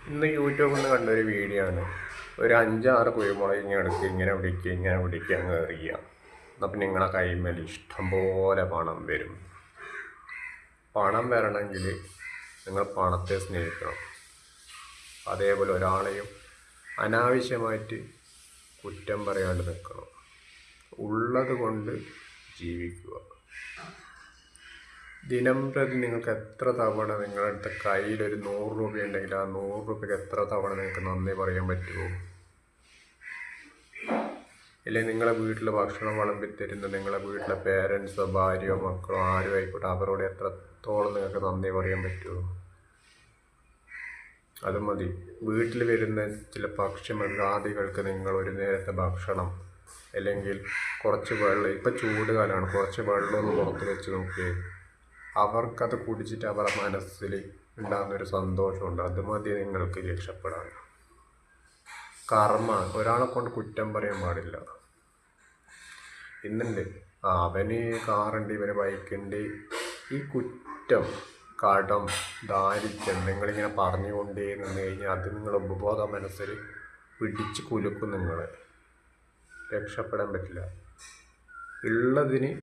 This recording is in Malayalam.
ഇന്ന് യൂട്യൂബിൽ നിന്ന് കണ്ടൊരു വീഡിയോ ആണ്. ഒരു 5-6 കുരുമുളക് ഇങ്ങനെ എടുക്കുക, ഇങ്ങനെ പിടിക്കുക അങ്ങ് എറിയുക. അപ്പം നിങ്ങളെ കൈമേൽ ഇഷ്ടംപോലെ പണം വരും. പണം വരണമെങ്കിൽ നിങ്ങൾ പണത്തെ സ്നേഹിക്കണം. അതേപോലെ ഒരാളെയും അനാവശ്യമായിട്ട് കുറ്റം പറയാണ്ട് നിൽക്കണം. ഉള്ളത് കൊണ്ട് ജീവിക്കുക. ദിനം പ്രതി നിങ്ങൾക്ക് എത്ര തവണ നിങ്ങളുടെ അടുത്ത കയ്യിലൊരു 100 രൂപ ഉണ്ടെങ്കിൽ ആ 100 രൂപയ്ക്ക് എത്ര തവണ നിങ്ങൾക്ക് നന്ദി പറയാൻ പറ്റുമോ? അല്ലെങ്കിൽ നിങ്ങളെ വീട്ടിൽ ഭക്ഷണം വിളമ്പിത്തരുന്ന നിങ്ങളെ വീട്ടിലെ പേരൻസോ ഭാര്യയോ മക്കളോ ആരും ആയിക്കോട്ടെ, അവരോട് എത്രത്തോളം നിങ്ങൾക്ക് നന്ദി പറയാൻ പറ്റുമോ? അത് മതി. വീട്ടിൽ വരുന്ന ചില പക്ഷിമൃഗാദികൾക്ക് നിങ്ങൾ ഒരു നേരത്തെ ഭക്ഷണം അല്ലെങ്കിൽ കുറച്ച് വെള്ളം, ഇപ്പം ചൂട് കാലമാണ്, കുറച്ച് വെള്ളം ഒന്ന് പുറത്ത് വെച്ച് നോക്കിയേ. അവർക്കത് കുടിച്ചിട്ട് അവരുടെ മനസ്സിൽ ഉണ്ടാകുന്നൊരു സന്തോഷമുണ്ട്. അത് മതി നിങ്ങൾക്ക് രക്ഷപ്പെടാൻ. കർമ്മ ഒരാളെ കൊണ്ട് കുറ്റം പറയാൻ പാടില്ല. ഇന്നുണ്ട് അവന് കാറുണ്ട്, ഇവന് ബൈക്കുണ്ട്. ഈ കുറ്റം, കടം, ദാരിദ്ര്യം നിങ്ങളിങ്ങനെ പറഞ്ഞുകൊണ്ടേ നിന്ന് കഴിഞ്ഞാൽ അത് നിങ്ങളുടെ ഉപബോധ മനസ്സിൽ പിടിച്ച് കുലുക്കും. നിങ്ങളെ രക്ഷപ്പെടാൻ പറ്റില്ല. ഉള്ളതിന്